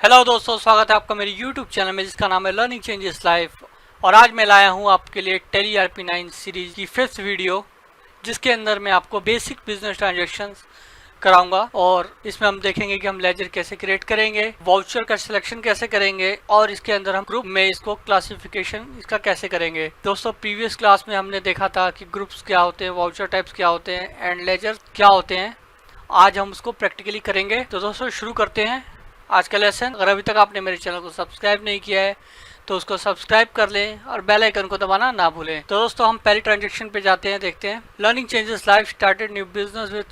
Hello दोस्तों, स्वागत है आपका मेरे YouTube चैनल में जिसका नाम है लर्निंग चेंजेस लाइफ। और आज मैं लाया हूं आपके लिए टैली RP9 सीरीज की 5th वीडियो, जिसके अंदर मैं आपको बेसिक बिजनेस ट्रांजैक्शंस कराऊंगा। और इसमें हम देखेंगे कि हम लेजर कैसे क्रिएट करेंगे, वाउचर का सिलेक्शन कैसे करेंगे और इसके अंदर हम ग्रुप में इसको क्लासिफिकेशन इसका कैसे करेंगे। दोस्तों, प्रीवियस क्लास में हमने देखा था कि ग्रुप्स क्या होते हैं, वाउचर टाइप्स क्या होते हैं एंड लेजर क्या होते हैं। आज हम उसको प्रैक्टिकली करेंगे। तो दोस्तों शुरू करते हैं आज का लेसन। अगर अभी तक आपने मेरे चैनल को सब्सक्राइब नहीं किया है तो उसको सब्सक्राइब कर लें और बेल आइकन को दबाना ना भूलें। तो दोस्तों हम पहली ट्रांजैक्शन पे जाते हैं, देखते हैं। Learning changes life started new business with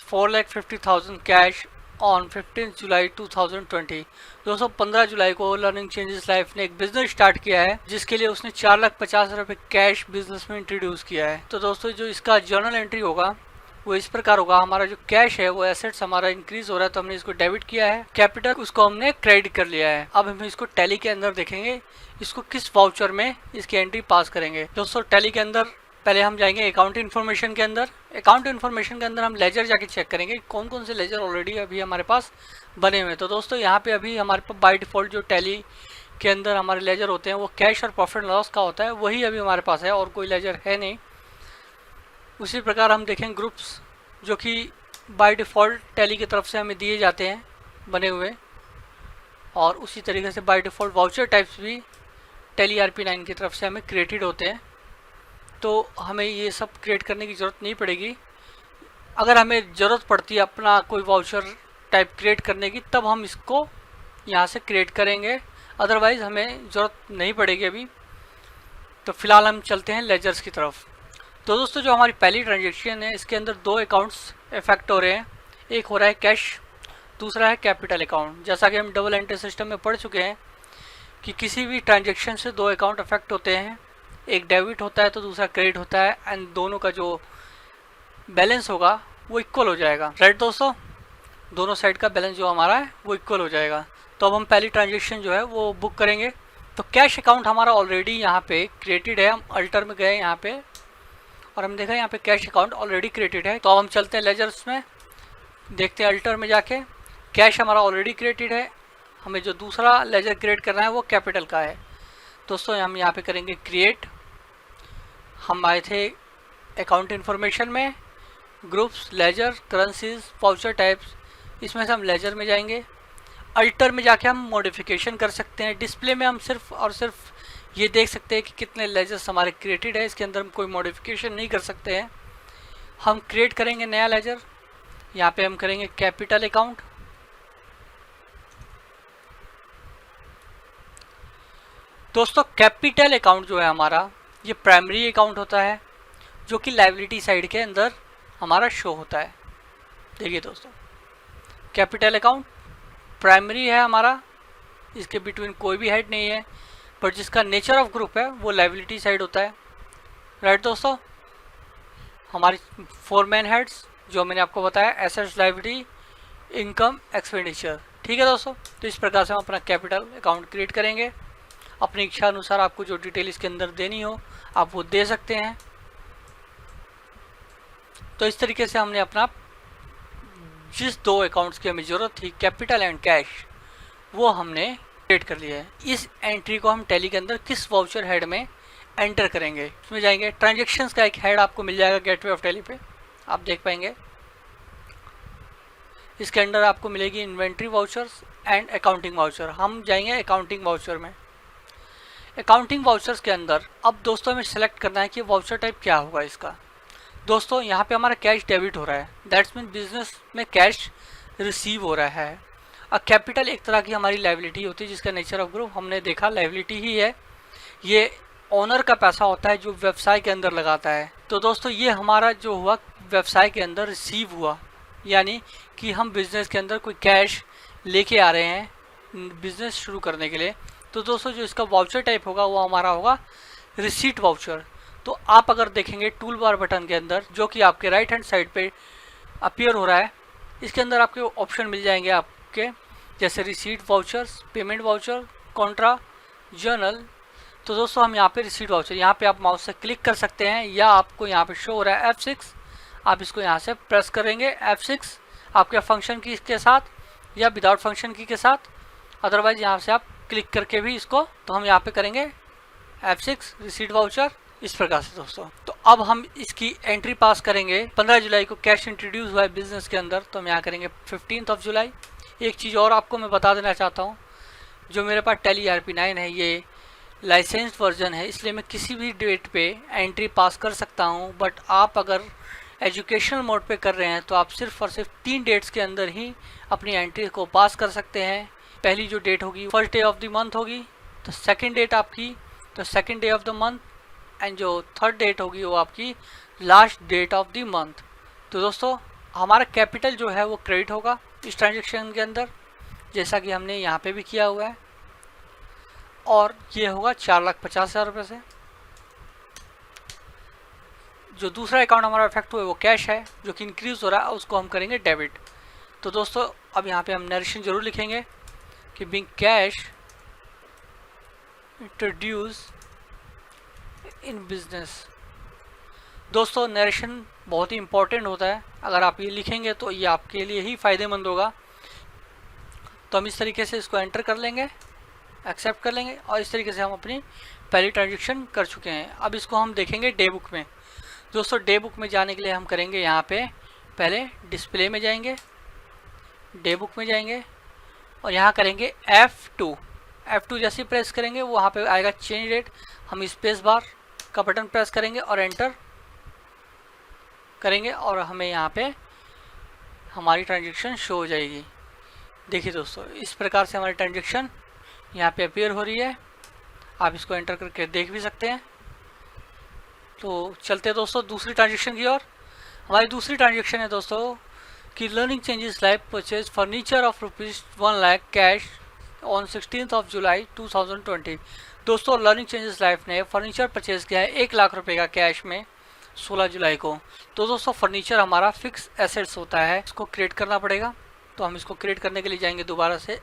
₹4,50,000 cash on 15 जुलाई 2020। दोस्तों 15 जुलाई को लर्निंग चेंजेस लाइफ ने एक बिजनेस स्टार्ट किया है जिसके लिए उसने 4,50,000 कैश बिजनेस में इंट्रोड्यूस किया है। तो दोस्तों जो इसका जर्नल एंट्री होगा वो इस प्रकार होगा। हमारा जो कैश है वो एसेट्स हमारा इंक्रीज हो रहा है तो हमने इसको डेबिट किया है, कैपिटल उसको हमने क्रेडिट कर लिया है। अब हम इसको टैली के अंदर देखेंगे इसको किस वाउचर में इसकी एंट्री पास करेंगे। दोस्तों टैली के अंदर पहले हम जाएंगे अकाउंट इन्फॉर्मेशन के अंदर। अकाउंट इन्फॉर्मेशन के अंदर हम लेजर जाके चेक करेंगे कौन कौन से लेजर ऑलरेडी अभी हमारे पास बने हुए हैं। तो दोस्तों यहाँ पे अभी हमारे पास बाय डिफॉल्ट जो टैली के अंदर हमारे लेजर होते हैं वो कैश और प्रॉफिट लॉस का होता है, वही अभी हमारे पास है और कोई लेजर है नहीं। उसी प्रकार हम देखें ग्रुप्स जो कि बाय डिफ़ॉल्ट टैली की तरफ से हमें दिए जाते हैं बने हुए, और उसी तरीके से बाय डिफ़ॉल्ट वाउचर टाइप्स भी टैली RP9 की तरफ से हमें क्रिएटेड होते हैं। तो हमें ये सब क्रिएट करने की ज़रूरत नहीं पड़ेगी। अगर हमें ज़रूरत पड़ती है अपना कोई वाउचर टाइप क्रिएट करने की तब हम इसको यहाँ से क्रिएट करेंगे, अदरवाइज़ हमें ज़रूरत नहीं पड़ेगी अभी। तो फिलहाल हम चलते हैं लेजर्स की तरफ। तो दोस्तों जो हमारी पहली ट्रांजेक्शन है इसके अंदर दो अकाउंट्स इफेक्ट हो रहे हैं। एक हो रहा है कैश, दूसरा है कैपिटल अकाउंट। जैसा कि हम डबल एंट्री सिस्टम में पढ़ चुके हैं कि किसी भी ट्रांजेक्शन से दो अकाउंट इफेक्ट होते हैं, एक डेबिट होता है तो दूसरा क्रेडिट होता है एंड दोनों का जो बैलेंस होगा वो इक्वल हो जाएगा। राइट दोस्तों, दोनों साइड का बैलेंस जो हमारा है वो इक्वल हो जाएगा। तो अब हम पहली ट्रांजेक्शन जो है वो बुक करेंगे। तो कैश अकाउंट हमारा ऑलरेडी यहाँ पे क्रिएटेड है। हम अल्टर में गए यहाँ पे और हम देखा यहाँ पे कैश अकाउंट ऑलरेडी क्रिएटेड है। तो अब हम चलते हैं लेजर्स में, देखते हैं अल्टर में जाके कैश हमारा ऑलरेडी क्रिएटेड है। हमें जो दूसरा लेजर क्रिएट करना है वो कैपिटल का है। दोस्तों हम यहाँ पे करेंगे क्रिएट। हम आए थे अकाउंट इन्फॉर्मेशन में, groups, ledger, currencies, voucher types, इसमें से हम लेजर में जाएंगे। अल्टर में जाके हम मॉडिफिकेशन कर सकते हैं। डिस्प्ले में हम सिर्फ और सिर्फ ये देख सकते हैं कि कितने लेजर्स हमारे क्रिएटेड है, इसके अंदर हम कोई मॉडिफिकेशन नहीं कर सकते हैं। हम क्रिएट करेंगे नया लेजर, यहाँ पे हम करेंगे कैपिटल अकाउंट। दोस्तों कैपिटल अकाउंट जो है हमारा ये प्राइमरी अकाउंट होता है जो कि लायबिलिटी साइड के अंदर हमारा शो होता है। देखिए दोस्तों कैपिटल अकाउंट प्राइमरी है हमारा, इसके बिटवीन कोई भी हेड नहीं है, पर जिसका नेचर ऑफ ग्रुप है वो लायबिलिटी साइड होता है। राइट दोस्तों, हमारी 4 मेन हेड्स जो मैंने आपको बताया, एसेट्स, लायबिलिटी, इनकम, एक्सपेंडिचर। ठीक है दोस्तों, तो इस प्रकार से हम अपना कैपिटल अकाउंट क्रिएट करेंगे। अपनी इच्छा अनुसार आपको जो डिटेल इसके अंदर देनी हो आप वो दे सकते हैं। तो इस तरीके से हमने अपना जिस दो अकाउंट्स की हमें ज़रूरत थी, कैपिटल एंड कैश, वो हमने क्रिएट कर लिया है। इस एंट्री को हम टैली के अंदर किस वाउचर हेड में एंटर करेंगे, इसमें जाएंगे। ट्रांजैक्शंस का एक हेड आपको मिल जाएगा गेटवे ऑफ टैली पे, आप देख पाएंगे। इसके अंदर आपको मिलेगी inventory vouchers and accounting voucher. हम जाएंगे अकाउंटिंग वाउचर में। अकाउंटिंग वाउचर्स के अंदर अब दोस्तों हमें सेलेक्ट करना है कि वाउचर टाइप क्या होगा इसका। दोस्तों यहाँ पे हमारा कैश डेबिट हो रहा है, दैट्स मीन बिजनेस में कैश रिसीव हो रहा है। और कैपिटल एक तरह की हमारी लायबिलिटी होती है जिसका नेचर ऑफ ग्रुप हमने देखा लायबिलिटी ही है। ये ओनर का पैसा होता है जो व्यवसाय के अंदर लगाता है। तो दोस्तों ये हमारा जो हुआ व्यवसाय के अंदर रिसीव हुआ, यानी कि हम बिजनेस के अंदर कोई कैश लेके आ रहे हैं बिजनेस शुरू करने के लिए। तो दोस्तों जो इसका वाउचर टाइप होगा वो हमारा होगा रिसीट वाउचर। तो आप अगर देखेंगे टूल बार बटन के अंदर जो कि आपके राइट हैंड साइड पे अपीयर हो रहा है, इसके अंदर आपके ऑप्शन मिल जाएंगे आपके, जैसे receipt vouchers, payment voucher, Contra, journal. तो दोस्तों हम यहाँ पे रिसीट वाउचर, यहाँ पे आप माउस से क्लिक कर सकते हैं या आपको यहाँ पे शो हो रहा है F6, आप इसको यहाँ से प्रेस करेंगे F6 आपके फंक्शन की के साथ या विदाउट फंक्शन की के साथ, अदरवाइज यहाँ से आप क्लिक करके भी इसको, तो हम यहाँ पे करेंगे F6 रिसीट वाउचर, इस प्रकार से दोस्तों। तो अब हम इसकी एंट्री पास करेंगे। 15 जुलाई को कैश इंट्रोड्यूस हुआ है बिजनेस के अंदर, तो हम यहाँ करेंगे 15 जुलाई। एक चीज़ और आपको मैं बता देना चाहता हूँ, जो मेरे पास टैली ERP9 है ये लाइसेंस्ड वर्जन है, इसलिए मैं किसी भी डेट पे एंट्री पास कर सकता हूँ। बट आप अगर एजुकेशनल मोड पे कर रहे हैं तो आप सिर्फ और सिर्फ 3 डेट्स के अंदर ही अपनी एंट्री को पास कर सकते हैं। पहली जो डेट होगी first day of the month होगी, तो सेकंड डेट आपकी तो second day of the month, and जो थर्ड डेट होगी वो आपकी last date of the month. तो दोस्तों हमारा कैपिटल जो है वो क्रेडिट होगा इस ट्रांजेक्शन के अंदर, जैसा कि हमने यहाँ पे भी किया हुआ है, और ये होगा 4,50,000 रुपये से। जो दूसरा अकाउंट हमारा इफेक्ट हुआ है वो कैश है, जो कि इंक्रीज हो रहा है, उसको हम करेंगे डेबिट। तो दोस्तों अब यहाँ पे हम नरेशन जरूर लिखेंगे कि being cash introduced in business. दोस्तों नरेशन बहुत ही इंपॉर्टेंट होता है, अगर आप ये लिखेंगे तो ये आपके लिए ही फ़ायदेमंद होगा। तो हम इस तरीके से इसको एंटर कर लेंगे, एक्सेप्ट कर लेंगे, और इस तरीके से हम अपनी पहली ट्रांजेक्शन कर चुके हैं। अब इसको हम देखेंगे डे बुक में। दोस्तों डे बुक में जाने के लिए हम करेंगे यहाँ पे पहले डिस्प्ले में जाएंगे, डे बुक में जाएंगे, और यहाँ करेंगे F2 जैसे प्रेस करेंगे वो वहाँ पे आएगा चेंज डेट। हम स्पेस बार का बटन प्रेस करेंगे और एंटर करेंगे, और हमें यहाँ पे हमारी ट्रांजेक्शन शो हो जाएगी। देखिए दोस्तों इस प्रकार से हमारी ट्रांजेक्शन यहाँ पे अपीयर हो रही है, आप इसको एंटर करके देख भी सकते हैं। तो चलते हैं दोस्तों दूसरी ट्रांजेक्शन की ओर। हमारी दूसरी ट्रांजेक्शन है दोस्तों कि learning changes life purchase furniture of ₹1 lakh cash on 16 जुलाई 2020। दोस्तों लर्निंग चेंजेस लाइफ ने फर्नीचर परचेज किया है 1 लाख रुपए का कैश में 16 जुलाई को। तो दोस्तों फर्नीचर हमारा फिक्स एसेट्स होता है, इसको क्रिएट करना पड़ेगा। तो हम इसको क्रिएट करने के लिए जाएंगे दोबारा से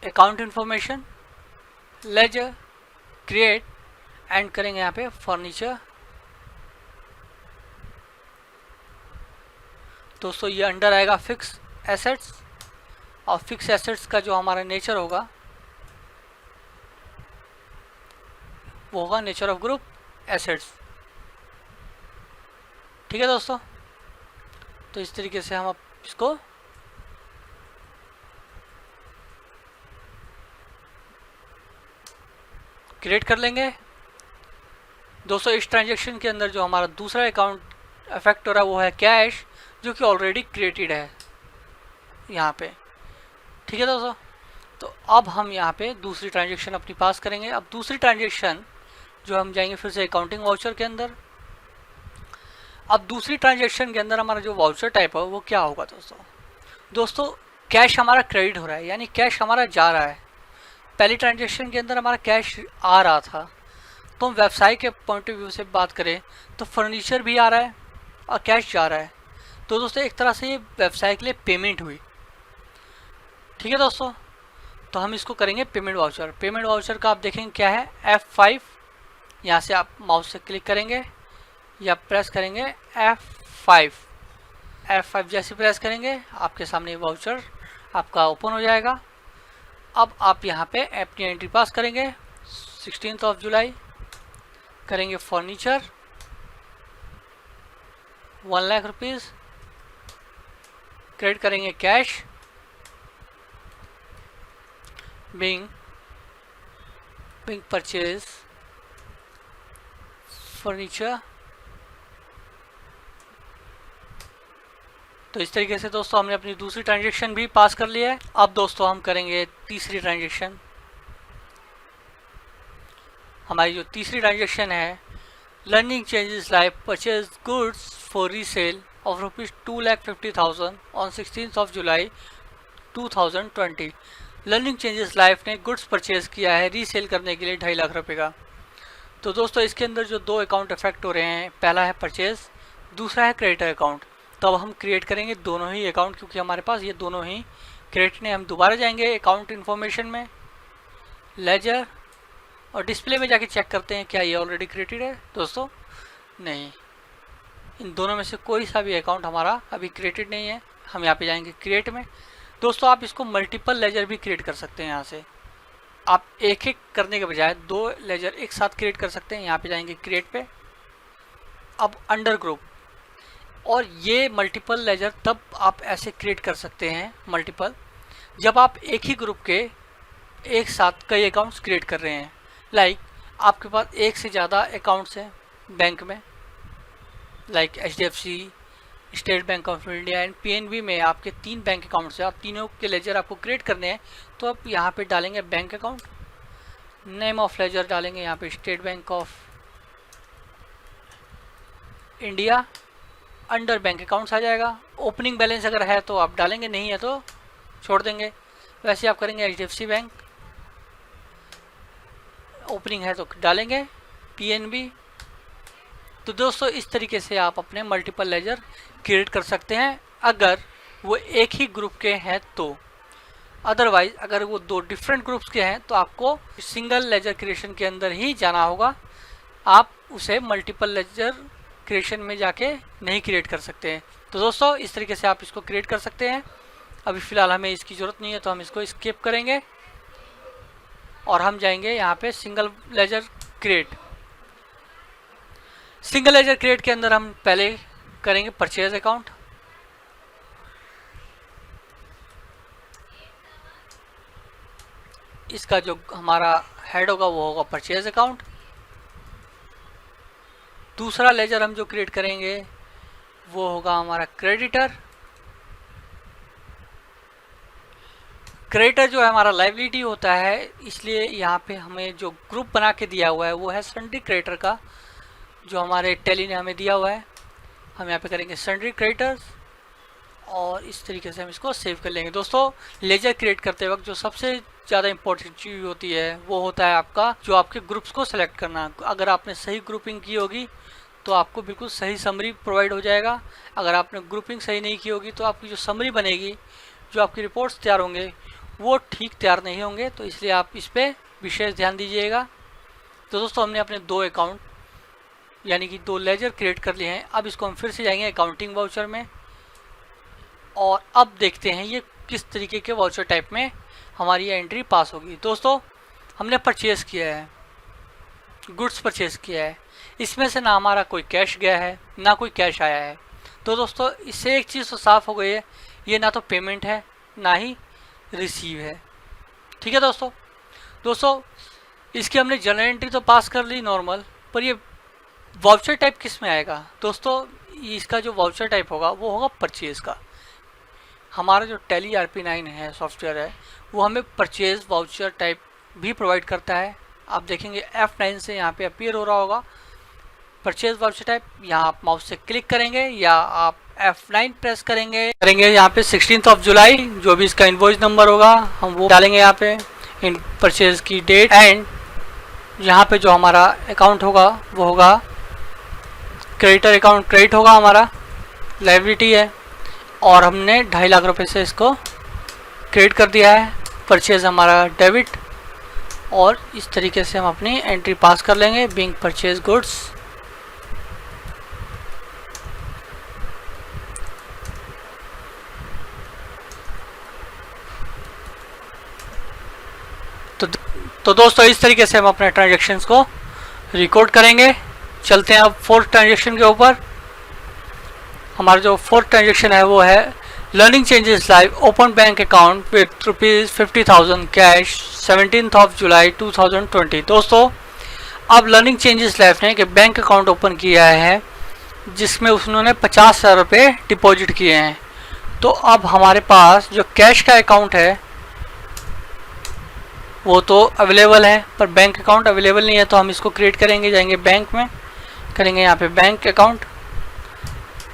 account information, ledger, create, and करेंगे यहाँ पे फर्नीचर। दोस्तों ये अंडर आएगा फिक्स एसेट्स, और फिक्स एसेट्स का जो हमारा नेचर होगा वो होगा नेचर ऑफ ग्रुप एसेट्स। ठीक है दोस्तों, तो इस तरीके से हम अब इसको क्रिएट कर लेंगे। दोस्तों इस ट्रांजेक्शन के अंदर जो हमारा दूसरा अकाउंट अफेक्ट हो रहा है वो है कैश, जो कि ऑलरेडी क्रिएटेड है यहाँ पे। ठीक है दोस्तों, तो अब हम यहाँ पे दूसरी ट्रांजेक्शन अपनी पास करेंगे। अब दूसरी ट्रांजेक्शन जो हम जाएंगे फिर से अकाउंटिंग वाउचर के अंदर। अब दूसरी ट्रांजेक्शन के अंदर हमारा जो वाउचर टाइप है वो क्या होगा दोस्तों कैश हमारा क्रेडिट हो रहा है, यानी कैश हमारा जा रहा है। पहली ट्रांजेक्शन के अंदर हमारा कैश आ रहा था, तो हम व्यवसाय के पॉइंट ऑफ व्यू से बात करें तो फर्नीचर भी आ रहा है और कैश जा रहा है। तो दोस्तों एक तरह से ये व्यवसाय के लिए पेमेंट हुई। ठीक है दोस्तों, तो हम इसको करेंगे पेमेंट वाउचर। पेमेंट वाउचर का आप देखेंगे क्या है F5, यहाँ से आप माउस से क्लिक करेंगे या प्रेस करेंगे F5 जैसे प्रेस करेंगे आपके सामने वाउचर आपका ओपन हो जाएगा। अब आप यहाँ पे अपनी एंट्री पास करेंगे 16 जुलाई, करेंगे फर्नीचर 1 लाख रुपीज़, क्रेडिट करेंगे कैश बिंग परचेज फर्नीचर। तो इस तरीके से दोस्तों हमने अपनी दूसरी ट्रांजेक्शन भी पास कर लिया है। अब दोस्तों हम करेंगे तीसरी ट्रांजेक्शन। हमारी जो तीसरी ट्रांजेक्शन है learning changes life purchase goods for resale of ₹2,50,000 on 16 July 2020। Learning changes life ने गुड्स परचेज किया है रीसेल करने के लिए 2.5 लाख रुपए का। तो दोस्तों इसके अंदर जो दो अकाउंट इफेक्ट हो रहे हैं, पहला है परचेज, दूसरा है क्रेडिटर अकाउंट। तो अब हम क्रिएट करेंगे दोनों ही अकाउंट, क्योंकि हमारे पास ये दोनों ही क्रिएट ने। हम दोबारा जाएंगे अकाउंट इन्फॉर्मेशन में, लेजर, और डिस्प्ले में जाके चेक करते हैं क्या ये ऑलरेडी क्रिएटेड है। दोस्तों नहीं, इन दोनों में से कोई सा भी अकाउंट हमारा अभी क्रिएटेड नहीं है। हम यहाँ पे जाएंगे क्रिएट में, दोस्तों आप इसको मल्टीपल लेजर भी क्रिएट कर सकते हैं। यहाँ से आप एक एक करने के बजाय 2 लेजर एक साथ क्रिएट कर सकते हैं। यहाँ पे जाएंगे क्रिएट पे, अब अंडर ग्रुप, और ये मल्टीपल लेजर तब आप ऐसे क्रिएट कर सकते हैं मल्टीपल, जब आप एक ही ग्रुप के एक साथ कई अकाउंट्स क्रिएट कर रहे हैं। लाइक आपके पास एक से ज़्यादा अकाउंट्स हैं बैंक में, like HDFC, state Bank of India and PNB में आपके 3 बैंक अकाउंट्स हैं और तीनों के लेजर आपको क्रिएट करने हैं। तो आप यहाँ पे डालेंगे bank account, name of ledger डालेंगे यहाँ पे State Bank of India, under bank accounts आ जाएगा। ओपनिंग बैलेंस अगर है तो आप डालेंगे, नहीं है तो छोड़ देंगे। वैसे आप करेंगे HDFC बैंक, ओपनिंग है तो डालेंगे PNB। तो दोस्तों इस तरीके से आप अपने मल्टीपल लेजर क्रिएट कर सकते हैं अगर वो एक ही ग्रुप के हैं तो। अदरवाइज अगर वो 2 डिफरेंट ग्रुप्स के हैं तो आपको सिंगल लेजर क्रिएशन के अंदर ही जाना होगा, आप उसे मल्टीपल लेजर क्रिएशन में जाके नहीं क्रिएट कर सकते हैं। तो दोस्तों इस तरीके से आप इसको क्रिएट कर सकते हैं। अभी फ़िलहाल हमें इसकी ज़रूरत नहीं है तो हम इसको स्किप करेंगे और हम जाएंगे यहाँ पे single laser create. Single laser create के अंदर हम पहले करेंगे परचेज अकाउंट। इसका जो हमारा हेड होगा वो होगा परचेज अकाउंट। दूसरा लेजर हम जो क्रिएट करेंगे वो होगा हमारा क्रेडिटर। क्रेडिटर जो है हमारा लायबिलिटी होता है, इसलिए यहाँ पे हमें जो ग्रुप बना के दिया हुआ है वो है सन्ड्री क्रेडिटर का, जो हमारे टैली ने हमें दिया हुआ है। हम यहाँ पे करेंगे सन्ड्री क्रेडिटर्स और इस तरीके से हम इसको सेव कर लेंगे। दोस्तों लेजर क्रिएट करते वक्त जो सबसे ज़्यादा इंपॉर्टेंट चीज़ होती है वो होता है आपका जो आपके ग्रुप्स को सेलेक्ट करना। अगर आपने सही ग्रुपिंग की होगी तो आपको बिल्कुल सही समरी प्रोवाइड हो जाएगा। अगर आपने ग्रुपिंग सही नहीं की होगी तो आपकी जो समरी बनेगी, जो आपकी रिपोर्ट्स तैयार होंगे वो ठीक तैयार नहीं होंगे। तो इसलिए आप इस पर विशेष ध्यान दीजिएगा। तो दोस्तों हमने अपने 2 अकाउंट यानी कि 2 लेजर क्रिएट कर लिए हैं। अब इसको हम फिर से जाएंगे अकाउंटिंग वाउचर में और अब देखते हैं ये किस तरीके के वाउचर टाइप में हमारी ये एंट्री पास होगी। दोस्तों हमने परचेज़ किया है, गुड्स परचेज़ किया है, इसमें से ना हमारा कोई कैश गया है ना कोई कैश आया है। तो दोस्तों इससे एक चीज़ तो साफ़ हो गई है, ये ना तो पेमेंट है ना ही रिसीव है। ठीक है दोस्तों इसकी हमने जनरल एंट्री तो पास कर ली नॉर्मल, पर ये वाउचर टाइप किस में आएगा? दोस्तों इसका जो वाउचर टाइप होगा वो होगा परचेज़ का। हमारा जो टैली RP9 है सॉफ्टवेयर है वो हमें परचेज़ वाउचर टाइप भी प्रोवाइड करता है। आप देखेंगे F9 से यहाँ पे अपीयर हो रहा होगा परचेज़ वाउचर टाइप। यहाँ आप माउस से क्लिक करेंगे या आप F9 प्रेस करेंगे यहाँ पे 16 जुलाई जो भी इसका इनवॉइस नंबर होगा हम वो डालेंगे यहाँ पे, इन परचेज़ की डेट, एंड यहाँ पे जो हमारा अकाउंट होगा वो होगा क्रेडिटर अकाउंट, क्रेडिट होगा हमारा, लायबिलिटी है और हमने 2.5 लाख रुपए से इसको क्रेडिट कर दिया है। परचेज़ हमारा डेबिट और इस तरीके से हम अपनी एंट्री पास कर लेंगे बीइंग परचेज गुड्स। तो दोस्तों इस तरीके से हम अपने ट्रांजैक्शंस को रिकॉर्ड करेंगे। चलते हैं अब 4th ट्रांजैक्शन के ऊपर। हमारा जो 4th ट्रांजैक्शन है वो है learning changes live open bank account with ₹50,000 cash 17 जुलाई 2020। दोस्तों अब लर्निंग चेंजेस लाइव ने कि बैंक अकाउंट ओपन किया है जिसमें उन्होंने 50,000 रुपये डिपॉजिट किए हैं। तो अब हमारे पास जो कैश का अकाउंट है वो तो अवेलेबल है पर बैंक अकाउंट अवेलेबल नहीं है। तो हम इसको क्रिएट करेंगे, जाएंगे बैंक में, करेंगे यहाँ पे बैंक अकाउंट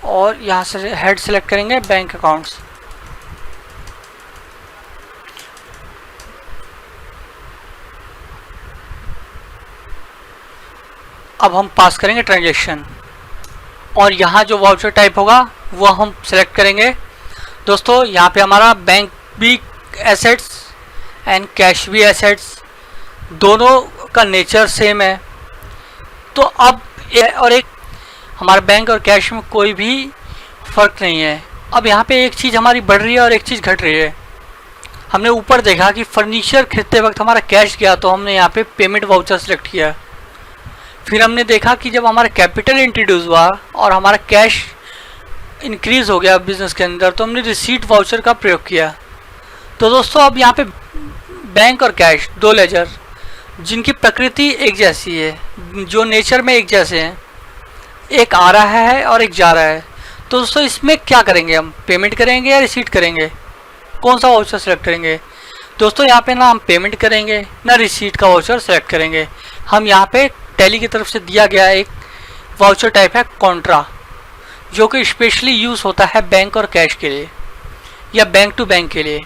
और यहाँ से हेड सेलेक्ट करेंगे बैंक अकाउंट्स। अब हम पास करेंगे ट्रांजैक्शन और यहाँ जो वाउचर टाइप होगा वो हम सेलेक्ट करेंगे। दोस्तों यहाँ पे हमारा बैंक भी एसेट्स एंड कैश भी एसेट्स दोनों का नेचर सेम है। तो अब और एक हमारे बैंक और कैश में कोई भी फ़र्क नहीं है। अब यहाँ पे एक चीज़ हमारी बढ़ रही है और एक चीज़ घट रही है। हमने ऊपर देखा कि फर्नीचर खरीदते वक्त हमारा कैश गया तो हमने यहाँ पे पेमेंट वाउचर सेलेक्ट किया। फिर हमने देखा कि जब हमारा कैपिटल इंट्रोड्यूस हुआ और हमारा कैश इंक्रीज हो गया बिजनेस के अंदर तो हमने रिसीट वाउचर का प्रयोग किया। तो दोस्तों अब यहाँ पे बैंक और कैश दो लेजर जिनकी प्रकृति एक जैसी है, जो नेचर में एक जैसे हैं, एक आ रहा है और एक जा रहा है। तो दोस्तों इसमें क्या करेंगे, हम पेमेंट करेंगे या रिसीट करेंगे, कौन सा वाउचर सेलेक्ट करेंगे? दोस्तों यहाँ पे ना हम पेमेंट करेंगे ना रिसीट का वाउचर सेलेक्ट करेंगे। हम यहाँ पे टैली की तरफ से दिया गया एक वाउचर टाइप है कॉन्ट्रा, जो कि स्पेशली यूज़ होता है बैंक और कैश के लिए या बैंक टू बैंक के लिए।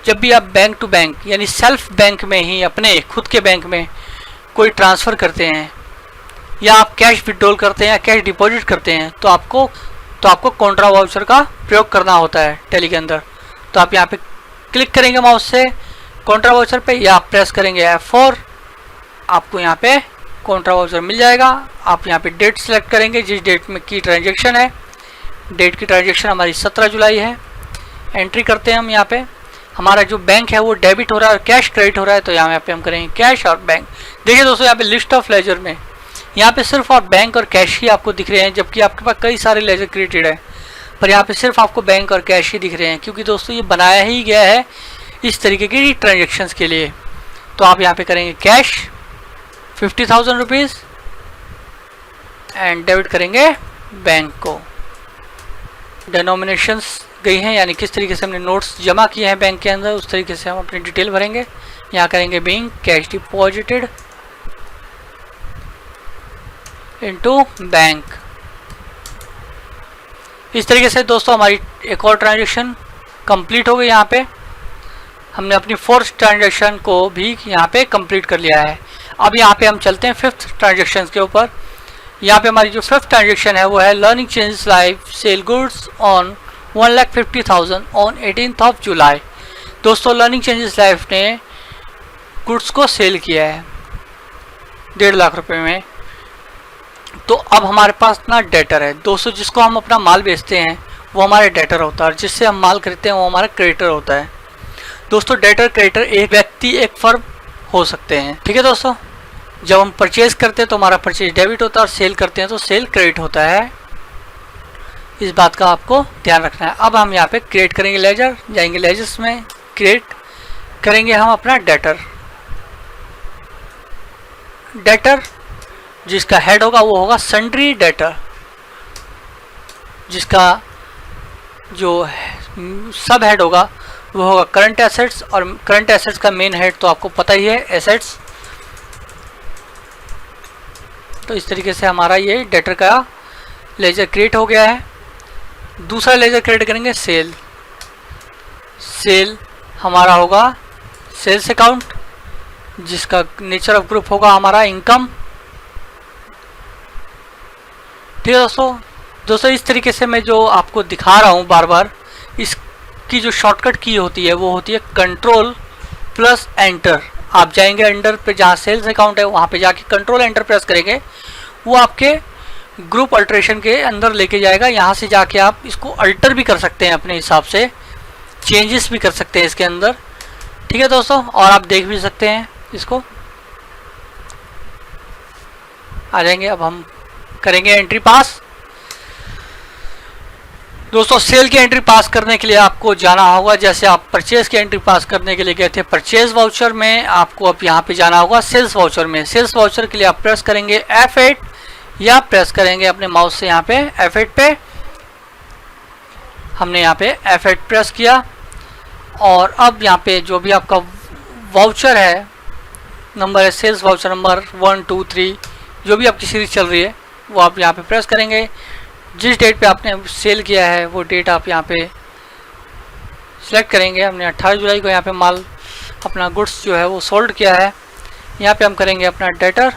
जब भी आप बैंक टू बैंक यानी सेल्फ बैंक में ही अपने खुद के बैंक में कोई ट्रांसफ़र करते हैं या आप कैश विड्रॉल करते हैं या कैश डिपॉजिट करते हैं तो आपको कॉन्ट्रा वाउचर का प्रयोग करना होता है टैली के अंदर। तो आप यहाँ पे क्लिक करेंगे माउस से कॉन्ट्रा वाउचर पे या आप प्रेस करेंगे F4, आपको यहाँ पे कॉन्ट्रा वाउचर मिल जाएगा। आप यहाँ पे डेट सेलेक्ट करेंगे जिस डेट में की ट्रांजेक्शन है। डेट की ट्रांजेक्शन हमारी 17 जुलाई है। एंट्री करते हैं हम यहाँ पे, हमारा जो बैंक है वो डेबिट हो रहा है और कैश क्रेडिट हो रहा है, तो यहाँ पे हम करेंगे कैश और बैंक। देखिए दोस्तों यहाँ पे लिस्ट ऑफ लेजर में यहाँ पे सिर्फ और बैंक और कैश ही आपको दिख रहे हैं, जबकि आपके पास कई सारे लेजर क्रिएटेड है, पर यहाँ पे सिर्फ आपको बैंक और कैश ही दिख रहे हैं, क्योंकि दोस्तों ये बनाया ही गया है इस तरीके की ट्रांजेक्शन्स के लिए। तो आप यहाँ पे करेंगे कैश 50,000 रुपीज़ एंड डेबिट करेंगे बैंक को। डेनोमिनेशंस गई हैं, यानी किस तरीके से हमने नोट्स जमा किए हैं बैंक के अंदर, उस तरीके से हम अपनी डिटेल भरेंगे। यहाँ करेंगे being cash deposited into bank. इस तरीके से दोस्तों हमारी एक और ट्रांजेक्शन कंप्लीट हो गई। यहाँ पे हमने अपनी फोर्थ ट्रांजेक्शन को भी यहाँ पे कंप्लीट कर लिया है। अब यहाँ पे हम चलते हैं फिफ्थ ट्रांजेक्शन के ऊपर। यहाँ पे हमारी जो फिफ्थ ट्रांजेक्शन है वो है learning changes life sell goods on 1,50,000 on 18th of जुलाई। दोस्तों लर्निंग चेंजेस लाइफ ने गुड्स को सेल किया है 1.5 लाख रुपए में। तो अब हमारे पास ना डेटर है दोस्तों, जिसको हम अपना माल बेचते हैं वो हमारे डेटर होता है, और जिससे हम माल खरीदते हैं वो हमारा क्रेडिटर होता है। दोस्तों डेटर क्रेडिटर एक व्यक्ति एक फर्म हो सकते हैं, ठीक है दोस्तों। जब हम परचेज करते हैं तो हमारा परचेज डेबिट होता है और सेल करते हैं तो सेल क्रेडिट होता है। इस बात का आपको ध्यान रखना है। अब हम यहाँ पे क्रिएट करेंगे लेजर, जाएंगे लेजर्स में, क्रिएट करेंगे हम अपना डेटर। डेटर जिसका हेड होगा वो होगा सन्ड्री डेटर, जिसका जो सब हेड होगा वो होगा करंट एसेट्स, और करंट एसेट्स का मेन हेड तो आपको पता ही है एसेट्स। तो इस तरीके से हमारा ये डेटर का लेजर क्रिएट हो गया है। दूसरा लेजर क्रिएट करेंगे सेल। सेल हमारा होगा सेल्स अकाउंट, जिसका नेचर ऑफ ग्रुप होगा हमारा इनकम, ठीक है दोस्तों। इस तरीके से मैं जो आपको दिखा रहा हूँ बार बार, इसकी जो शॉर्टकट की होती है वो होती है कंट्रोल प्लस एंटर। आप जाएंगे अंडर पे जहाँ सेल्स अकाउंट है वहाँ पे जाके कंट्रोल एंटर प्रेस करेंगे, वो आपके ग्रुप अल्टरेशन के अंदर लेके जाएगा। यहाँ से जाके आप इसको अल्टर भी कर सकते हैं अपने हिसाब से, चेंजेस भी कर सकते हैं इसके अंदर, ठीक है दोस्तों। और आप देख भी सकते हैं इसको। आ जाएंगे, अब हम करेंगे एंट्री पास। दोस्तों सेल की एंट्री पास करने के लिए आपको जाना होगा, जैसे आप परचेज की एंट्री पास करने के लिए गए थे परचेज वाउचर में, आपको अब यहाँ पे जाना होगा सेल्स वाउचर में। सेल्स वाउचर के लिए आप प्रेस करेंगे F8 या प्रेस करेंगे अपने माउस से यहाँ पे F8 पे। हमने यहाँ पे F8 प्रेस किया, और अब यहाँ पे जो भी आपका वाउचर है नंबर है, सेल्स वाउचर नंबर 1 2 3 जो भी आपकी सीरीज चल रही है वो आप यहाँ पे प्रेस करेंगे। जिस डेट पे आपने सेल किया है वो डेट आप यहाँ पे सिलेक्ट करेंगे। हमने 18 जुलाई को यहाँ पे माल अपना गुड्स जो है वो सोल्ड किया है। यहाँ पे हम करेंगे अपना डेटर,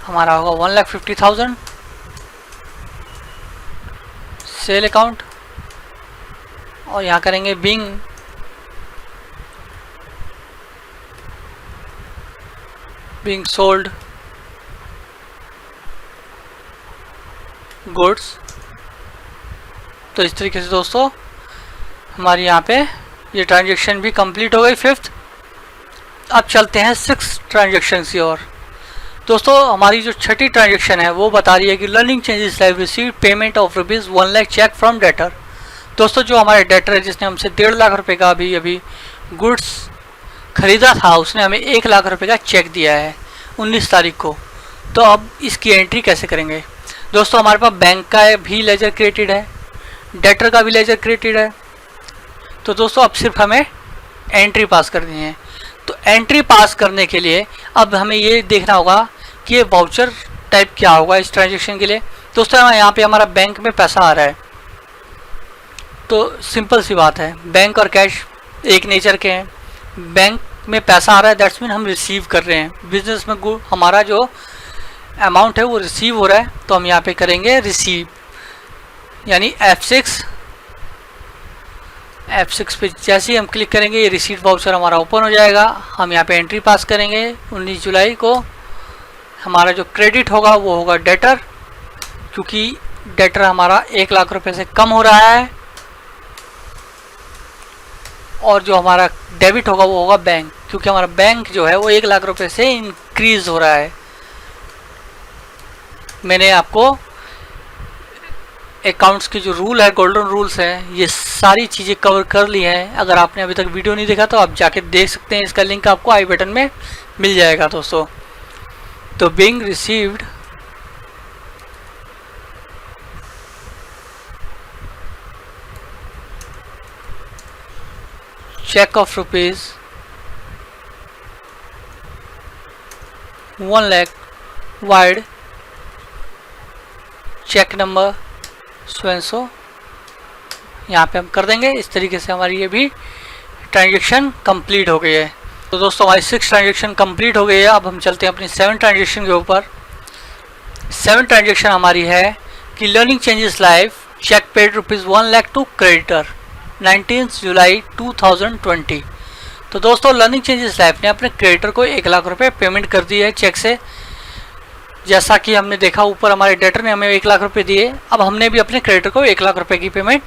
हमारा होगा 1,50,000 सेल अकाउंट, और यहाँ करेंगे बीइंग सोल्ड गुड्स। तो इस तरीके से दोस्तों हमारी यहाँ पे ये ट्रांजेक्शन भी कंप्लीट हो गई 5th। अब चलते हैं 6 ट्रांजेक्शन की ओर। दोस्तों हमारी जो छठी ट्रांजेक्शन है वो बता रही है कि learning changes live receive payment of ₹1 lakh cheque from debtor. दोस्तों जो हमारे डेटर है जिसने हमसे 1.5 लाख रुपए का अभी गुड्स खरीदा था, उसने हमें 1 लाख रुपए का चेक दिया है 19 तारीख को। तो अब इसकी एंट्री कैसे करेंगे? दोस्तों हमारे पास बैंक का भी लेजर क्रिएटेड है, डेटर का भी लेजर क्रिएटेड है। तो दोस्तों अब सिर्फ हमें एंट्री पास करनी है। तो एंट्री पास करने के लिए अब हमें ये देखना होगा कि ये वाउचर टाइप क्या होगा इस ट्रांजेक्शन के लिए। दोस्तों यहाँ पे हमारा बैंक में पैसा आ रहा है, तो सिंपल सी बात है, बैंक और कैश एक नेचर के हैं। बैंक में पैसा आ रहा है, दैट्स मीन हम रिसीव कर रहे हैं। बिजनेस में हमारा जो अमाउंट है वो रिसीव हो रहा है, तो हम यहाँ पे करेंगे रिसीव, यानी F6 पे जैसे ही हम क्लिक करेंगे ये रिसीट वाउचर हमारा ओपन हो जाएगा। हम यहाँ पे एंट्री पास करेंगे 19 जुलाई को। हमारा जो क्रेडिट होगा वो होगा डेटर, क्योंकि डेटर हमारा 1 लाख रुपए से कम हो रहा है। और जो हमारा डेबिट होगा वो होगा बैंक, क्योंकि हमारा बैंक जो है वो 1 लाख रुपए से इंक्रीज हो रहा है। मैंने आपको अकाउंट्स के जो रूल है, गोल्डन रूल्स हैं, ये सारी चीज़ें कवर कर ली हैं। अगर आपने अभी तक वीडियो नहीं देखा तो आप जाके देख सकते हैं, इसका लिंक आपको आई बटन में मिल जाएगा दोस्तों। तो being received cheque of ₹1 lakh vide cheque number so यहाँ पे हम कर देंगे। इस तरीके से हमारी ये भी ट्रांजेक्शन कंप्लीट हो गई है। तो दोस्तों हमारी 6 ट्रांजेक्शन कंप्लीट हो गई है। अब हम चलते हैं अपनी 7 ट्रांजेक्शन के ऊपर। 7 ट्रांजेक्शन हमारी है कि learning changes live cheque paid ₹1 lakh to creditor 19 July 2020। तो दोस्तों लर्निंग चेंजेस लाइफ ने अपने क्रेडिटर को 1 लाख रुपए पेमेंट कर दी है चेक से। जैसा कि हमने देखा ऊपर हमारे डेटर ने हमें 1 लाख रुपए दिए, अब हमने भी अपने क्रेडिटर को 1 लाख रुपए की पेमेंट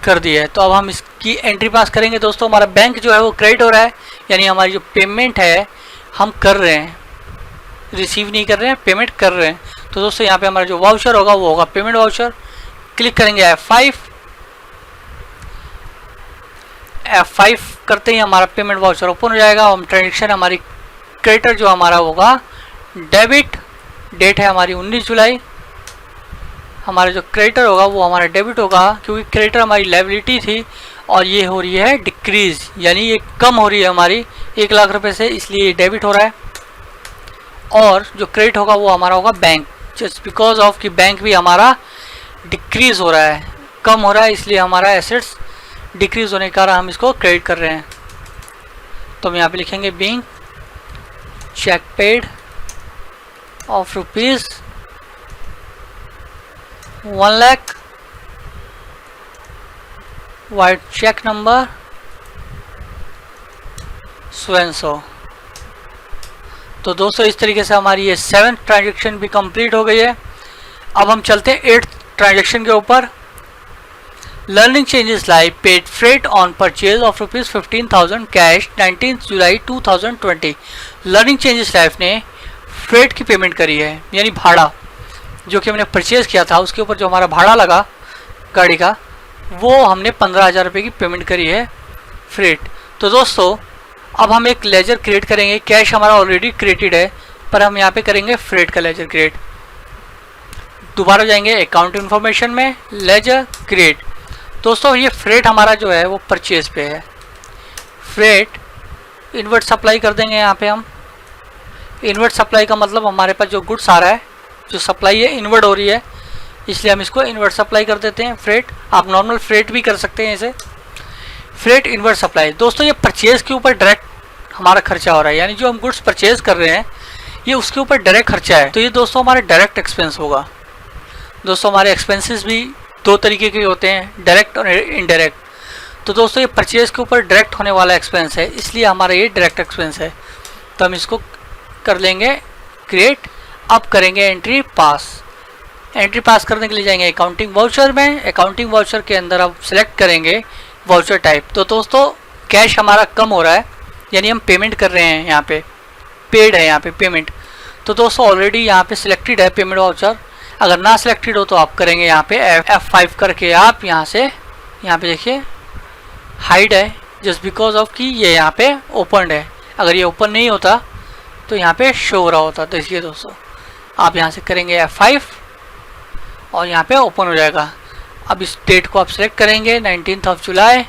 कर दी है। तो अब हम इसकी एंट्री पास करेंगे। दोस्तों हमारा बैंक जो है वो क्रेडिट हो रहा है, यानी हमारी जो पेमेंट है हम कर रहे हैं, रिसीव नहीं कर रहे हैं, पेमेंट कर रहे हैं। तो दोस्तों यहाँ पे हमारा जो वाउचर होगा वो होगा पेमेंट वाउचर। क्लिक करेंगे F5 करते ही हमारा पेमेंट वाउचर ओपन हो जाएगा। हम ट्रांजेक्शन हमारी क्रेडिटर जो हमारा होगा डेबिट, डेट है हमारी 19 जुलाई। हमारा जो क्रेडिटर होगा वो हमारा डेबिट होगा, क्योंकि क्रेडिटर हमारी लायबिलिटी थी और ये हो रही है डिक्रीज, यानी ये कम हो रही है हमारी 1 लाख रुपए से, इसलिए ये डेबिट हो रहा है। और जो क्रेडिट होगा वो हमारा होगा बैंक, जस्ट बिकॉज ऑफ कि बैंक भी हमारा डिक्रीज हो रहा है, कम हो रहा है, इसलिए हमारा एसेट्स डिक्रीज होने के कारण हम इसको क्रेडिट कर रहे हैं। तो हम यहाँ पे लिखेंगे being cheque paid of ₹1 lakh vide cheque number so. तो दोस्तों इस तरीके से हमारी ये 7th ट्रांजेक्शन भी कंप्लीट हो गई है। अब हम चलते हैं 8th ट्रांजेक्शन के ऊपर। Learning changes live paid freight on purchase of ₹15,000 cash 19 July 2020। Learning changes life ने फ्रेट की पेमेंट करी है, यानी भाड़ा जो कि हमने परचेज़ किया था उसके ऊपर जो हमारा भाड़ा लगा गाड़ी का, वो हमने 15,000 रुपये की पेमेंट करी है फ्रेट। तो दोस्तों अब हम एक लेजर क्रिएट करेंगे। कैश हमारा ऑलरेडी क्रिएटेड है, पर हम यहाँ पे करेंगे फ्रेट का लेजर क्रिएट। दोबारा जाएंगे अकाउंट इन्फॉर्मेशन में, लेजर क्रिएट। दोस्तों ये फ्रेट हमारा जो है वो परचेज पे है। फ्रेट इनवर्ट सप्लाई कर देंगे। यहाँ पे हम इनवर्ट सप्लाई का मतलब हमारे पास जो गुड्स आ रहा है, जो सप्लाई है इनवर्ट हो रही है, इसलिए हम इसको इनवर्ट सप्लाई कर देते हैं फ्रेट। आप नॉर्मल फ्रेट भी कर सकते हैं इसे, फ्रेट इनवर्ट सप्लाई। दोस्तों ये परचेज के ऊपर डायरेक्ट हमारा खर्चा हो रहा है, यानी जो हम गुड्स परचेज कर रहे हैं ये उसके ऊपर डायरेक्ट खर्चा है। तो ये दोस्तों हमारे डायरेक्ट एक्सपेंस होगा। दोस्तों हमारे एक्सपेंसेस भी 2 तरीके के होते हैं, डायरेक्ट और इनडायरेक्ट। तो दोस्तों ये परचेज के ऊपर डायरेक्ट होने वाला एक्सपेंस है, इसलिए हमारा ये डायरेक्ट एक्सपेंस है। तो हम इसको कर लेंगे क्रिएट। अब करेंगे एंट्री पास। एंट्री पास करने के लिए जाएंगे अकाउंटिंग वाउचर में। अकाउंटिंग वाउचर के अंदर आप सिलेक्ट करेंगे वाउचर टाइप। तो दोस्तों कैश हमारा कम हो रहा है, यानी हम पेमेंट कर रहे हैं, यहाँ पे पेड है, यहाँ पे पेमेंट। तो दोस्तों ऑलरेडी यहाँ पे सिलेक्टेड है पेमेंट वाउचर। अगर ना सिलेक्टेड हो तो आप करेंगे यहाँ पे F5 करके, आप यहाँ से यहाँ पे देखिए हाइड है, जस्ट बिकॉज ऑफ कि ये यहाँ पे ओपन है। अगर ये ओपन नहीं होता तो यहाँ पे शो हो रहा होता। तो इसलिए दोस्तों आप यहाँ से करेंगे F5 और यहाँ पे ओपन हो जाएगा। अब इस डेट को आप सिलेक्ट करेंगे 19 जुलाई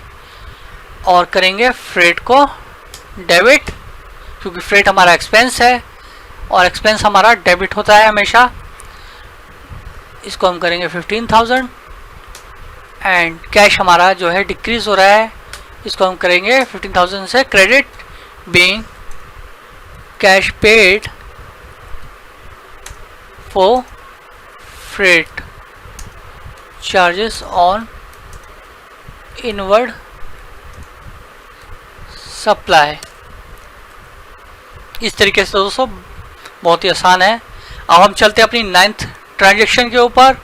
और करेंगे फ्रेट को डेबिट, क्योंकि फ्रेट हमारा एक्सपेंस है और एक्सपेंस हमारा डेबिट होता है हमेशा। इसको हम करेंगे 15,000 एंड कैश हमारा जो है डिक्रीज हो रहा है, इसको हम करेंगे 15,000 से credit, being cash paid for freight charges on inward supply. इस तरीके से दोस्तों बहुत ही आसान है। अब हम चलते हैं अपनी 9th ट्रांजेक्शन के ऊपर।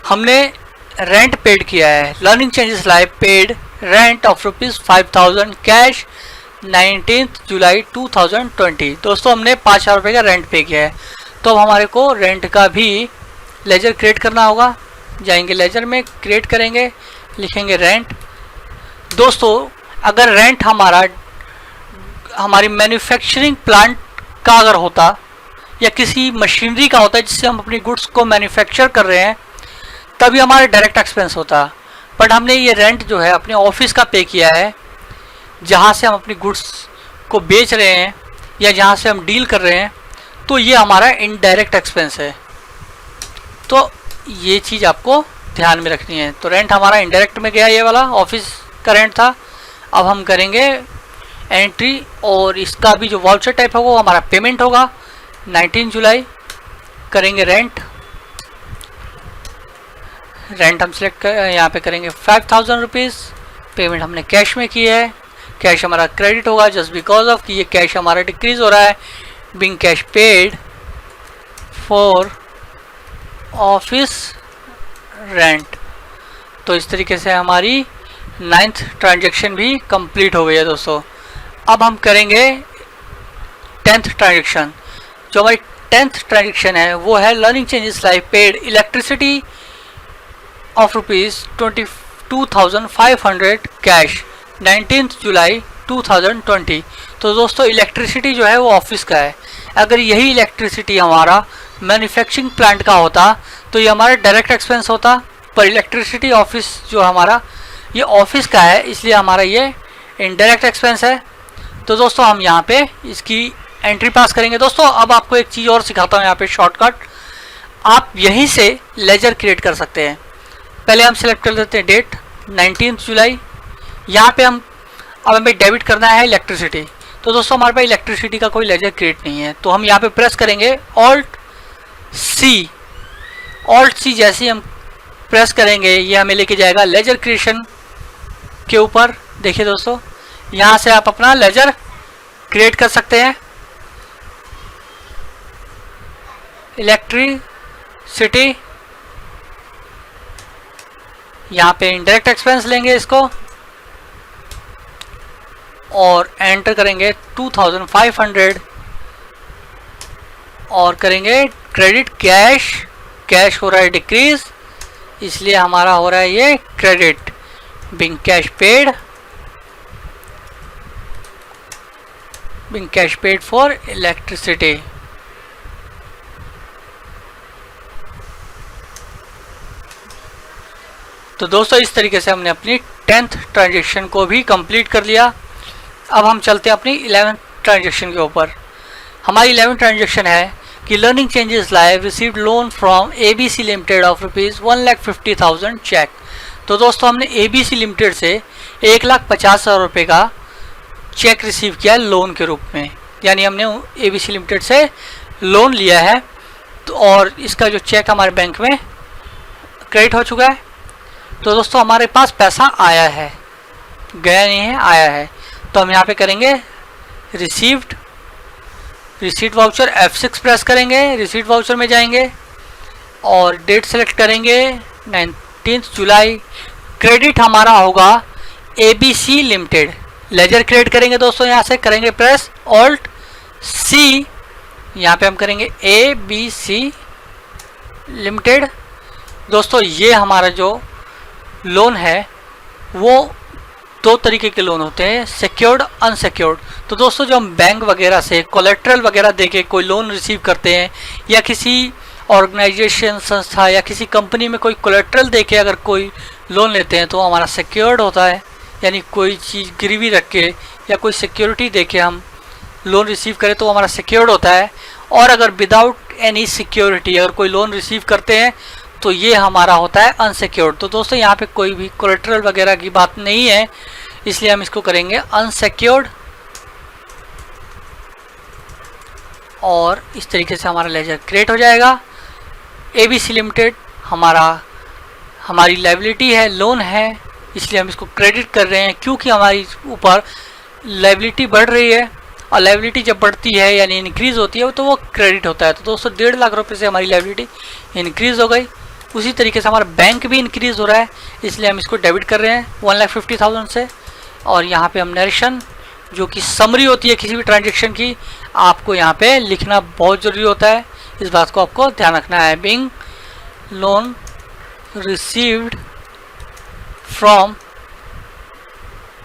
हमने रेंट पेड किया है, learning changes live paid rent of ₹5,000 cash 19 July 2020। दोस्तों हमने 5,000 रुपये का रेंट पे किया है। तो अब हमारे को रेंट का भी लेजर क्रिएट करना होगा। जाएंगे लेजर में, क्रिएट करेंगे, लिखेंगे रेंट। दोस्तों अगर रेंट हमारी मैन्युफैक्चरिंग प्लांट का अगर होता या किसी मशीनरी का होता है जिससे हम अपनी गुड्स को मैन्युफैक्चर कर रहे हैं, तभी हमारा डायरेक्ट एक्सपेंस होता। बट हमने ये रेंट जो है अपने ऑफिस का पे किया है, जहाँ से हम अपनी गुड्स को बेच रहे हैं या जहाँ से हम डील कर रहे हैं, तो ये हमारा इनडायरेक्ट एक्सपेंस है। तो ये चीज़ आपको ध्यान में रखनी है। तो रेंट हमारा इनडायरेक्ट में गया, ये वाला ऑफिस का रेंट था। अब हम करेंगे एंट्री और इसका भी जो वाउचर टाइप है वो हमारा पेमेंट होगा। 19 जुलाई करेंगे रेंट हम सिलेक्ट कर यहाँ पे करेंगे 5,000 रुपीज़। पेमेंट हमने कैश में की है, कैश हमारा क्रेडिट होगा जस्ट बिकॉज ऑफ कि ये कैश हमारा डिक्रीज हो रहा है, being cash paid for office rent. तो इस तरीके से हमारी 9th ट्रांजेक्शन भी कंप्लीट हो गई है दोस्तों। अब हम करेंगे 10th ट्रांजेक्शन। जो हमारी 10th ट्रांजेक्शन है वो है learning changes live paid elasticity of ₹22,500 cash 19 July 2020। तो दोस्तों इलेक्ट्रिसिटी जो है वो ऑफिस का है। अगर यही इलेक्ट्रिसिटी हमारा मैन्युफैक्चरिंग प्लांट का होता तो ये हमारा डायरेक्ट एक्सपेंस होता, पर इलेक्ट्रिसिटी ऑफिस जो हमारा ये ऑफिस का है, इसलिए हमारा ये इनडायरेक्ट एक्सपेंस है। तो दोस्तों हम यहाँ पे इसकी एंट्री पास करेंगे। दोस्तों अब आपको एक चीज़ और सिखाता हूँ यहाँ पे शॉर्टकट। आप यहीं से लेजर क्रिएट कर सकते हैं। पहले हम सेलेक्ट कर देते हैं डेट 19 जुलाई। यहाँ पे अब हमें डेबिट करना है इलेक्ट्रिसिटी। तो दोस्तों हमारे पास इलेक्ट्रिसिटी का कोई लेजर क्रिएट नहीं है, तो हम यहाँ पे प्रेस करेंगे ऑल्ट सी जैसे ही हम प्रेस करेंगे ये हमें लेके जाएगा लेजर क्रिएशन के ऊपर। देखिए दोस्तों यहाँ से आप अपना लेजर क्रिएट कर सकते हैं। इलेक्ट्रिसिटी यहाँ पे इनडायरेक्ट एक्सपेंस लेंगे इसको और एंटर करेंगे 2,500 और करेंगे क्रेडिट कैश हो रहा है डिक्रीज, इसलिए हमारा हो रहा है ये credit, being cash paid for electricity. तो दोस्तों इस तरीके से हमने अपनी 10th ट्रांजेक्शन को भी कंप्लीट कर लिया। अब हम चलते हैं अपनी 11th ट्रांजेक्शन के ऊपर। हमारी 11th ट्रांजेक्शन है कि learning changes live received loan from ABC limited of ₹1,50,000 cheque. तो दोस्तों हमने ABC लिमिटेड से 1,50,000 रुपये का चेक रिसीव किया लोन के रूप में, यानी हमने ABC लिमिटेड से लोन लिया है। तो और इसका जो चेक हमारे बैंक में क्रेडिट हो चुका है। तो दोस्तों हमारे पास पैसा आया है, गया नहीं है, आया है। तो हम यहाँ पे करेंगे रिसीट वाउचर F6 प्रेस करेंगे, रिसीट वाउचर में जाएंगे और डेट सेलेक्ट करेंगे 19 जुलाई। क्रेडिट हमारा होगा ABC लिमिटेड लेजर क्रिएट करेंगे दोस्तों। यहाँ से करेंगे प्रेस ऑल्ट सी, यहाँ पे हम करेंगे ABC लिमिटेड। दोस्तों ये हमारा जो लोन है वो दो तरीके के लोन होते हैं, सिक्योर्ड अनसिक्योर्ड। तो दोस्तों जो हम बैंक वगैरह से कोलेट्रल वगैरह देके कोई लोन रिसीव करते हैं, या किसी ऑर्गेनाइजेशन संस्था या किसी कंपनी में कोई कोलेट्रल देके अगर कोई लोन लेते हैं तो हमारा सिक्योर्ड होता है, यानी कोई चीज़ गिरवी रख के या कोई सिक्योरिटी देके हम लोन रिसीव करें तो हमारा सिक्योर्ड होता है। और अगर विदाउट एनी सिक्योरिटी अगर कोई लोन रिसीव करते हैं तो ये हमारा होता है अनसिक्योर्ड। तो दोस्तों यहाँ पे कोई भी कोलेट्रल वगैरह की बात नहीं है, इसलिए हम इसको करेंगे अनसिक्योर्ड। और इस तरीके से हमारा लेजर क्रिएट हो जाएगा। ABC लिमिटेड हमारी लायबिलिटी है, लोन है, इसलिए हम इसको क्रेडिट कर रहे हैं, क्योंकि हमारी ऊपर लायबिलिटी बढ़ रही है। और लायबिलिटी जब बढ़ती है यानी इंक्रीज़ होती है तो वो क्रेडिट होता है। तो दोस्तों 1.5 लाख रुपए से हमारी लायबिलिटी इंक्रीज़ हो गई। उसी तरीके से हमारा बैंक भी इंक्रीज़ हो रहा है, इसलिए हम इसको डेबिट कर रहे हैं 1,50,000 से। और यहाँ पे हम नरेशन जो कि समरी होती है किसी भी ट्रांजेक्शन की, आपको यहाँ पे लिखना बहुत ज़रूरी होता है, इस बात को आपको ध्यान रखना है। Being loan received from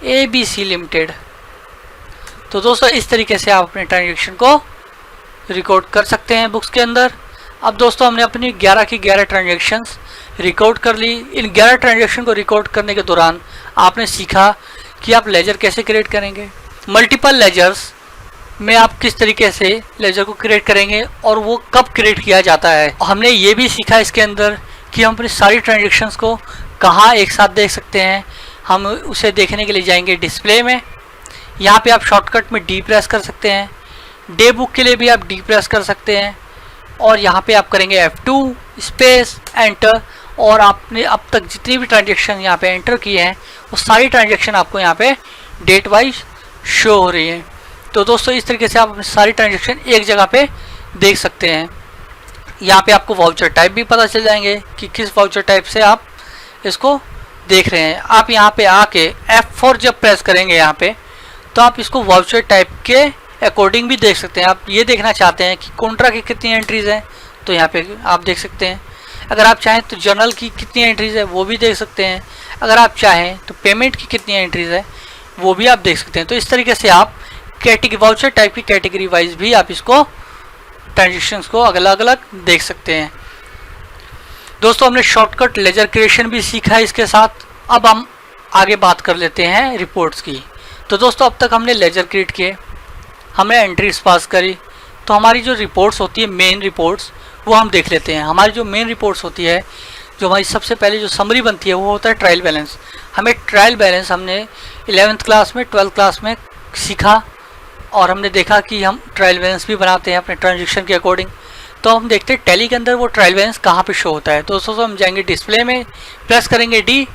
ABC limited. तो दोस्तों इस तरीके से आप अपने ट्रांजेक्शन को रिकॉर्ड कर सकते हैं बुक्स के अंदर। अब दोस्तों हमने अपनी 11 की 11 ट्रांजेक्शन्स रिकॉर्ड कर ली। इन 11 ट्रांजेक्शन को रिकॉर्ड करने के दौरान आपने सीखा कि आप लेजर कैसे क्रिएट करेंगे, मल्टीपल लेजर्स में आप किस तरीके से लेजर को क्रिएट करेंगे और वो कब क्रिएट किया जाता है। हमने ये भी सीखा इसके अंदर कि हम अपनी सारी ट्रांजेक्शन्स को कहाँ एक साथ देख सकते हैं। हम उसे देखने के लिए जाएंगे डिस्प्ले में, यहाँ पे आप शॉर्टकट में डी प्रेस कर सकते हैं। डे बुक के लिए भी आप डी प्रेस कर सकते हैं और यहाँ पे आप करेंगे F2 स्पेस एंटर। और आपने अब तक जितनी भी ट्रांजेक्शन यहाँ पे एंटर किए हैं वो सारी ट्रांजेक्शन आपको यहाँ पे डेट वाइज शो हो रही है। तो दोस्तों इस तरीके से आप अपनी सारी ट्रांजेक्शन एक जगह पे देख सकते हैं। यहाँ पे आपको वाउचर टाइप भी पता चल जाएंगे कि किस वाउचर टाइप से आप इसको देख रहे हैं। आप यहाँ पे आके F4 जब प्रेस करेंगे यहाँ पे तो आप इसको वाउचर टाइप के अकॉर्डिंग भी देख सकते हैं। आप ये देखना चाहते हैं कि कॉन्ट्रा की कितनी एंट्रीज हैं तो यहाँ पे आप देख सकते हैं। अगर आप चाहें तो जर्नल की कितनी एंट्रीज है वो भी देख सकते हैं। अगर आप चाहें तो पेमेंट की कितनी एंट्रीज है वो भी आप देख सकते हैं। तो इस तरीके से आप कैटेगरी वाउचर टाइप की कैटेगरी वाइज भी आप इसको ट्रांजेक्शन्स को अलग अलग देख सकते हैं। दोस्तों हमने शॉर्टकट लेजर क्रिएशन भी सीखा है इसके साथ। अब हम आगे बात कर लेते हैं रिपोर्ट्स की। तो दोस्तों अब तक हमने लेजर क्रिएट किए, हमने एंट्रीज पास करी, तो हमारी जो रिपोर्ट्स होती है मेन रिपोर्ट्स वो हम देख लेते हैं। हमारी जो मेन रिपोर्ट्स होती है, जो हमारी सबसे पहले जो समरी बनती है वो होता है ट्रायल बैलेंस। हमें ट्रायल बैलेंस हमने 11th क्लास में 12th क्लास में सीखा और हमने देखा कि हम ट्रायल बैलेंस भी बनाते हैं अपने ट्रांजेक्शन के अकॉर्डिंग। तो हम देखते हैं टैली के अंदर वो ट्रायल बैलेंस कहाँ पे शो होता है। तो दोस्तों हम जाएंगे डिस्प्ले में, प्रेस करेंगे डी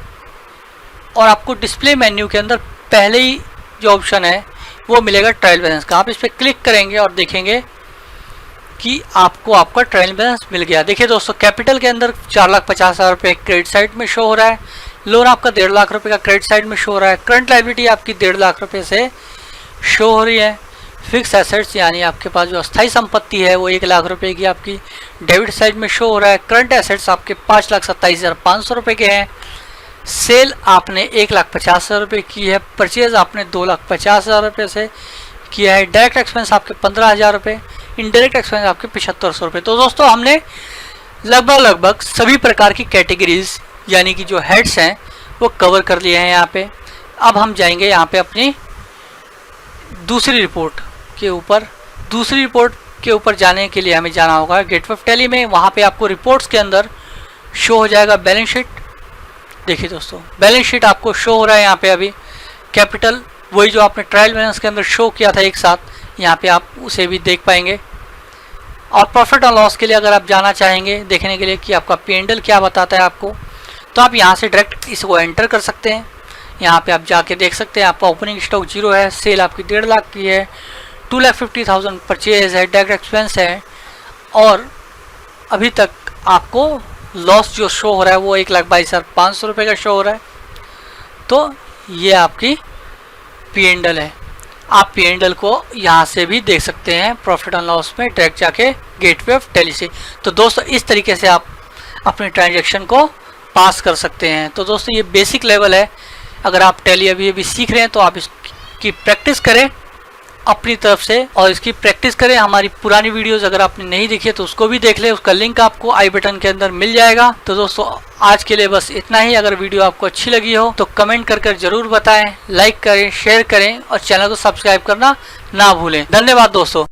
और आपको डिस्प्ले मेन्यू के अंदर पहले ही जो ऑप्शन है वो मिलेगा ट्रायल बैलेंस का। आप इस पर क्लिक करेंगे और देखेंगे कि आपको आपका ट्रायल बैलेंस मिल गया। देखिए दोस्तों कैपिटल के अंदर 4,50,000 रुपये क्रेडिट साइड में शो हो रहा है। लोन आपका 1.5 लाख रुपये का क्रेडिट साइड में शो हो रहा है। करंट लायबिलिटी आपकी 1.5 लाख रुपये से शो हो रही है। फिक्स एसेट्स यानी आपके पास जो अस्थायी संपत्ति है वो 1 लाख रुपये की आपकी डेबिट साइड में शो हो रहा है। करंट एसेट्स आपके 5,27,500 रुपये के हैं। सेल आपने 1,50,000 रुपये की है। परचेज आपने 2,50,000 रुपये से किया है। डायरेक्ट एक्सपेंस आपके 15,000 रुपये, इनडायरेक्ट एक्सपेंस आपके 7,500 रुपये। तो दोस्तों हमने लगभग सभी प्रकार की कैटेगरीज यानी कि जो हेड्स हैं वो कवर कर लिए हैं यहाँ पे। अब हम जाएंगे यहाँ पे अपनी दूसरी रिपोर्ट के ऊपर। दूसरी रिपोर्ट के ऊपर जाने के लिए हमें जाना होगा गेटवे ऑफ टैली में। वहाँ पे आपको रिपोर्ट्स के अंदर शो हो जाएगा बैलेंस शीट। देखिए दोस्तों बैलेंस शीट आपको शो हो रहा है यहाँ पे अभी। कैपिटल वही जो आपने ट्रायल बैलेंस के अंदर शो किया था एक साथ, यहाँ पे आप उसे भी देख पाएंगे। और प्रॉफिट और लॉस के लिए अगर आप जाना चाहेंगे देखने के लिए कि आपका P&L क्या बताता है आपको, तो आप यहाँ से डायरेक्ट इसको एंटर कर सकते हैं। यहाँ पे आप जाके देख सकते हैं आपका ओपनिंग स्टॉक 0 है, सेल आपकी 1.5 लाख की है, 2,50,000 परचेज है, डायरेक्ट एक्सपेंस है और अभी तक आपको लॉस जो शो हो रहा है वो 1,22,500 रुपये का शो हो रहा है। तो ये आपकी P&L है। आप P&L को यहाँ से भी देख सकते हैं प्रॉफिट एंड लॉस में डायरेक्ट जाके गेटवे ऑफ टैली से। तो दोस्तों इस तरीके से आप अपने ट्रांजैक्शन को पास कर सकते हैं। तो दोस्तों ये बेसिक लेवल है। अगर आप टैली अभी सीख रहे हैं तो आप इसकी प्रैक्टिस करें अपनी तरफ से, और इसकी प्रैक्टिस करें। हमारी पुरानी वीडियोस अगर आपने नहीं देखी है तो उसको भी देख लें, उसका लिंक आपको आई बटन के अंदर मिल जाएगा। तो दोस्तों आज के लिए बस इतना ही। अगर वीडियो आपको अच्छी लगी हो तो कमेंट कर जरूर बताएं, लाइक करें, शेयर करें और चैनल को सब्सक्राइब करना ना भूलें। धन्यवाद दोस्तों।